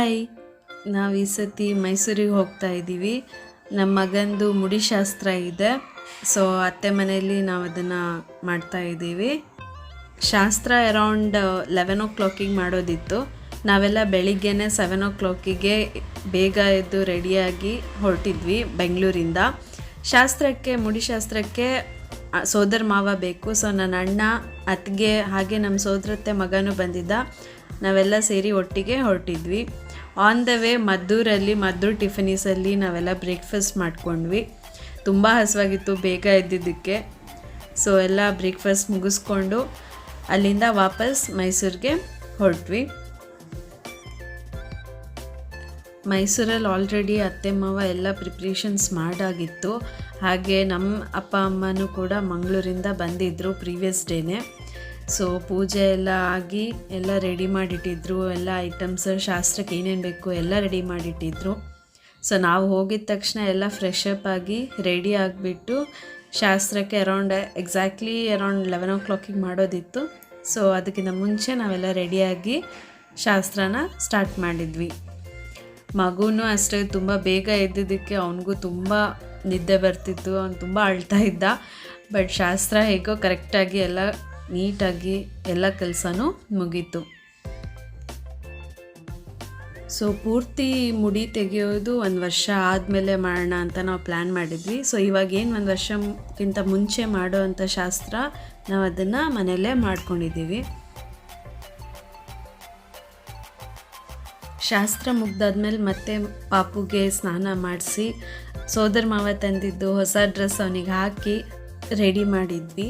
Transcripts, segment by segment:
Hi, ನಾವು ಈ ಸತಿ ಮೈಸೂರಿಗೆ ಹೋಗ್ತಾ ಇದ್ದೀವಿ. ನಮ್ಮ ಮಗಂದು ಮುಡಿಶಾಸ್ತ್ರ ಇದೆ. ಸೊ ಅತ್ತೆ ಮನೆಯಲ್ಲಿ ನಾವು ಅದನ್ನು ಮಾಡ್ತಾ ಇದ್ದೀವಿ. ಶಾಸ್ತ್ರ ಅರೌಂಡ್ 11 o'clock ಮಾಡೋದಿತ್ತು. ನಾವೆಲ್ಲ ಬೆಳಿಗ್ಗೆನೇ 7 o'clock ಬೇಗ ಎದ್ದು ರೆಡಿಯಾಗಿ ಹೊರಟಿದ್ವಿ ಬೆಂಗಳೂರಿಂದ. ಮುಡಿಶಾಸ್ತ್ರಕ್ಕೆ ಸೋದರ ಮಾವ ಬೇಕು. ಸೊ ನನ್ನ ಅಣ್ಣ, ಅತ್ತಿಗೆ ಹಾಗೆ ನಮ್ಮ ಸೋದರತ್ತೆ ಮಗನೂ ಬಂದಿದ್ದ. ನಾವೆಲ್ಲ ಸೇರಿ ಒಟ್ಟಿಗೆ ಹೊರಟಿದ್ವಿ. ಆನ್ ದ ವೇ ಮದ್ದೂರು ಟಿಫಿನೀಸಲ್ಲಿ ನಾವೆಲ್ಲ ಬ್ರೇಕ್ಫಾಸ್ಟ್ ಮಾಡ್ಕೊಂಡ್ವಿ. ತುಂಬ ಹಸುವಾಗಿತ್ತು ಬೇಗ ಎದ್ದಿದ್ದಕ್ಕೆ. ಸೊ ಎಲ್ಲ ಬ್ರೇಕ್ಫಾಸ್ಟ್ ಮುಗಿಸ್ಕೊಂಡು ಅಲ್ಲಿಂದ ವಾಪಸ್ ಮೈಸೂರಿಗೆ ಹೊರಟ್ವಿ. ಮೈಸೂರಲ್ಲಿ ಆಲ್ರೆಡಿ ಅತ್ತೆ ಮಾವ ಎಲ್ಲ ಪ್ರಿಪ್ರೇಷನ್ಸ್ ಮಾಡಾಗಿತ್ತು. ಹಾಗೆ ನಮ್ಮ ಅಪ್ಪ ಅಮ್ಮನೂ ಕೂಡ ಮಂಗಳೂರಿಂದ ಬಂದಿದ್ದರು ಪ್ರೀವಿಯಸ್ ಡೇನೇ. ಸೊ ಪೂಜೆ ಎಲ್ಲ ಆಗಿ ಎಲ್ಲ ರೆಡಿ ಮಾಡಿಟ್ಟಿದ್ರು. ಎಲ್ಲ ಐಟಮ್ಸ್ ಶಾಸ್ತ್ರಕ್ಕೆ ಏನೇನು ಬೇಕು ಎಲ್ಲ ರೆಡಿ ಮಾಡಿಟ್ಟಿದ್ರು. ಸೊ ನಾವು ಹೋಗಿದ ತಕ್ಷಣ ಎಲ್ಲ ಫ್ರೆಶ್ ಅಪ್ ಆಗಿ ರೆಡಿ ಆಗಿಬಿಟ್ಟು ಶಾಸ್ತ್ರಕ್ಕೆ ಎಕ್ಸಾಕ್ಟ್ಲಿ ಅರೌಂಡ್ 11 o'clock ಮಾಡೋದಿತ್ತು. ಸೊ ಅದಕ್ಕಿಂತ ಮುಂಚೆ ನಾವೆಲ್ಲ ರೆಡಿಯಾಗಿ ಶಾಸ್ತ್ರನ ಸ್ಟಾರ್ಟ್ ಮಾಡಿದ್ವಿ. ಮಗುನೂ ಅಷ್ಟೇ ತುಂಬ ಬೇಗ ಎದ್ದಿದ್ದಕ್ಕೆ ಅವನಿಗೂ ತುಂಬ ನಿದ್ದೆ ಬರ್ತಿತ್ತು. ಅವನು ತುಂಬ ಅಳ್ತಾ ಇದ್ದ. ಬಟ್ ಶಾಸ್ತ್ರ ಹೇಗೋ ಕರೆಕ್ಟಾಗಿ ಎಲ್ಲ ನೀಟಾಗಿ ಎಲ್ಲ ಕೆಲಸನೂ ಮುಗೀತು. ಸೊ ಪೂರ್ತಿ ಮುಡಿ ತೆಗೆಯೋದು 1 ವರ್ಷ ಆದಮೇಲೆ ಮಾಡೋಣ ಅಂತ ನಾವು ಪ್ಲ್ಯಾನ್ ಮಾಡಿದ್ವಿ. ಸೊ ಇವಾಗೇನು 1 ವರ್ಷಕ್ಕಿಂತ ಮುಂಚೆ ಮಾಡೋ ಅಂಥ ಶಾಸ್ತ್ರ ನಾವು ಅದನ್ನು ಮನೆಯಲ್ಲೇ ಮಾಡ್ಕೊಂಡಿದ್ದೀವಿ. ಶಾಸ್ತ್ರ ಮುಗ್ದಾದ್ಮೇಲೆ ಮತ್ತೆ ಪಾಪುಗೆ ಸ್ನಾನ ಮಾಡಿಸಿ ಸೋದರ ಮಾವ ತಂದಿದ್ದು ಹೊಸ ಡ್ರೆಸ್ ಅವನಿಗೆ ಹಾಕಿ ರೆಡಿ ಮಾಡಿದ್ವಿ.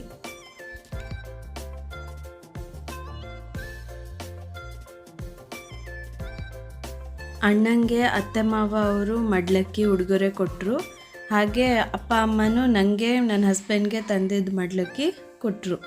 ಅಣ್ಣಂಗೆ ಅತ್ತೆ ಮಾವ ಅವರು ಮಡ್ಲಕ್ಕಿ ಉಡುಗೊರೆ ಕೊಟ್ಟರು. ಹಾಗೆ ಅಪ್ಪ ಅಮ್ಮನೂ ನನಗೆ ನನ್ನ ಹಸ್ಬೆಂಡ್ಗೆ ತಂದಿದ್ದು ಮಡ್ಲಕ್ಕಿ ಕೊಟ್ಟರು.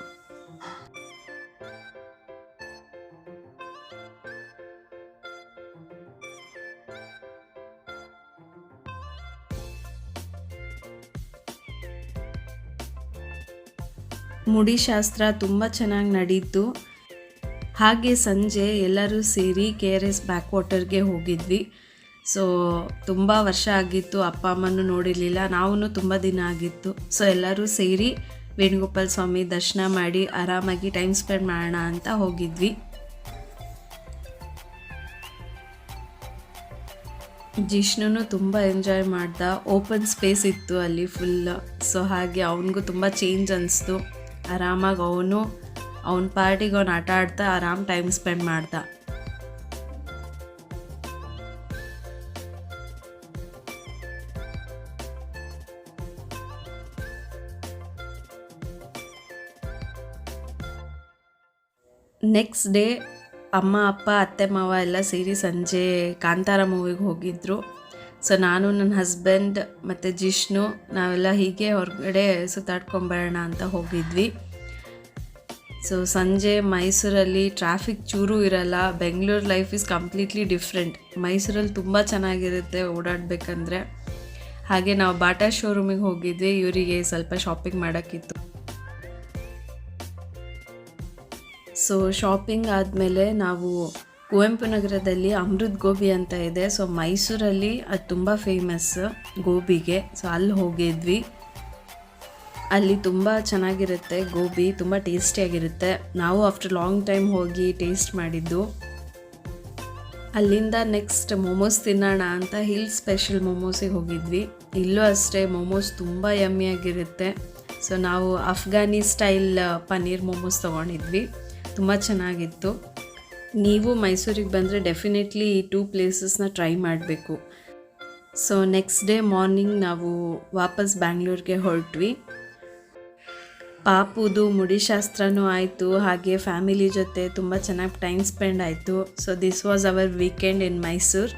ಮುಡಿ ಶಾಸ್ತ್ರ ತುಂಬ ಚೆನ್ನಾಗಿ ನಡೀತು. ಹಾಗೆ ಸಂಜೆ ಎಲ್ಲರೂ ಸೇರಿ KRS ಬ್ಯಾಕ್ ವಾಟರ್ಗೆ ಹೋಗಿದ್ವಿ. ಸೊ ತುಂಬ ವರ್ಷ ಆಗಿತ್ತು, ಅಪ್ಪ ಅಮ್ಮನೂ ನೋಡಿರಲಿಲ್ಲ, ನಾವೂ ತುಂಬ ದಿನ ಆಗಿತ್ತು. ಸೊ ಎಲ್ಲರೂ ಸೇರಿ ವೇಣುಗೋಪಾಲ ಸ್ವಾಮಿ ದರ್ಶನ ಮಾಡಿ ಆರಾಮಾಗಿ ಟೈಮ್ ಸ್ಪೆಂಡ್ ಮಾಡೋಣ ಅಂತ ಹೋಗಿದ್ವಿ. ಜಿಷ್ಣು ತುಂಬ ಎಂಜಾಯ್ ಮಾಡ್ದ. ಓಪನ್ ಸ್ಪೇಸ್ ಇತ್ತು ಅಲ್ಲಿ ಫುಲ್. ಸೊ ಹಾಗೆ ಅವನಿಗೂ ತುಂಬ ಚೇಂಜ್ ಅನಿಸ್ತು. ಆರಾಮಾಗಿ ಅವನ ಪಾರ್ಟಿಗೆ ಅವನು ಆಟ ಆಡ್ತಾ ಆರಾಮ್ ಟೈಮ್ ಸ್ಪೆಂಡ್ ಮಾಡ್ದ. ನೆಕ್ಸ್ಟ್ ಡೇ ಅಮ್ಮ ಅಪ್ಪ ಅತ್ತೆ ಮಾವ ಎಲ್ಲ ಸೇರಿ ಸಂಜೆ ಕಾಂತಾರ ಮೂವಿಗೆ ಹೋಗಿದ್ರು. ಸೊ ನಾನು, ನನ್ನ ಹಸ್ಬೆಂಡ್ ಮತ್ತು ಜಿಷ್ಣು ನಾವೆಲ್ಲ ಹೀಗೆ ಹೊರಗಡೆ ಸುತ್ತಾಡ್ಕೊಂಬರೋಣ ಅಂತ ಹೋಗಿದ್ವಿ. ಸೊ ಸಂಜೆ ಮೈಸೂರಲ್ಲಿ ಟ್ರಾಫಿಕ್ ಚೂರು ಇರಲ್ಲ. Bengaluru life is completely different. ಮೈಸೂರಲ್ಲಿ ತುಂಬ ಚೆನ್ನಾಗಿರುತ್ತೆ ಓಡಾಡಬೇಕಂದ್ರೆ. ಹಾಗೆ ನಾವು ಬಾಟಾ ಶೋರೂಮಿಗೆ ಹೋಗಿದ್ವಿ, ಇವರಿಗೆ ಸ್ವಲ್ಪ ಶಾಪಿಂಗ್ ಮಾಡೋಕ್ಕಿತ್ತು. ಸೊ ಶಾಪಿಂಗ್ ಆದಮೇಲೆ ನಾವು ಕುವೆಂಪು ನಗರದಲ್ಲಿ ಅಮೃತ್ ಗೋಬಿ ಅಂತ ಇದೆ. ಸೊ ಮೈಸೂರಲ್ಲಿ ಅದು ತುಂಬ ಫೇಮಸ್ ಗೋಬಿಗೆ. ಸೊ ಅಲ್ಲಿ ಹೋಗಿದ್ವಿ. ಅಲ್ಲಿ ತುಂಬ ಚೆನ್ನಾಗಿರುತ್ತೆ ಗೋಬಿ, ತುಂಬ ಟೇಸ್ಟಿಯಾಗಿರುತ್ತೆ. ನಾವು ಆಫ್ಟರ್ ಲಾಂಗ್ ಟೈಮ್ ಹೋಗಿ ಟೇಸ್ಟ್ ಮಾಡಿದ್ದು. ಅಲ್ಲಿಂದ ನೆಕ್ಸ್ಟ್ ಮೋಮೋಸ್ ತಿನ್ನೋಣ ಅಂತ ಹಿಲ್ ಸ್ಪೆಷಲ್ ಮೋಮೋಸಿಗೆ ಹೋಗಿದ್ವಿ. ಇಲ್ಲೂ ಅಷ್ಟೇ ಮೋಮೋಸ್ ತುಂಬ ಯಮ್ಮಿಯಾಗಿರುತ್ತೆ. ಸೊ ನಾವು ಅಫ್ಘಾನಿ ಸ್ಟೈಲ್ ಪನ್ನೀರ್ ಮೋಮೋಸ್ ತೊಗೊಂಡಿದ್ವಿ. ತುಂಬ ಚೆನ್ನಾಗಿತ್ತು. ನೀವು ಮೈಸೂರಿಗೆ ಬಂದರೆ ಡೆಫಿನೆಟ್ಲಿ ಈ 2 ಪ್ಲೇಸಸ್ನ ಟ್ರೈ ಮಾಡಬೇಕು. ಸೊ ನೆಕ್ಸ್ಟ್ ಡೇ ಮಾರ್ನಿಂಗ್ ನಾವು ವಾಪಸ್ ಬ್ಯಾಂಗ್ಳೂರಿಗೆ ಹೊರಟ್ವಿ. ಪಾಪುದು ಮುಡಿಶಾಸ್ತ್ರನೂ ಆಯಿತು. ಹಾಗೆ ಫ್ಯಾಮಿಲಿ ಜೊತೆ ತುಂಬ ಚೆನ್ನಾಗಿ ಟೈಮ್ ಸ್ಪೆಂಡ್ ಆಯಿತು. So this was our weekend in Mysuru.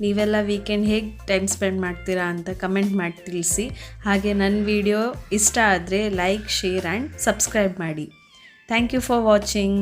ನೀವೆಲ್ಲ ವೀಕೆಂಡ್ ಹೇಗೆ ಟೈಮ್ ಸ್ಪೆಂಡ್ ಮಾಡ್ತೀರಾ ಅಂತ ಕಮೆಂಟ್ ಮಾಡಿ ತಿಳಿಸಿ. ಹಾಗೆ ನನ್ನ ವಿಡಿಯೋ ಇಷ್ಟ ಆದರೆ ಲೈಕ್, ಶೇರ್ ಆ್ಯಂಡ್ ಸಬ್ಸ್ಕ್ರೈಬ್ ಮಾಡಿ. Thank you for watching.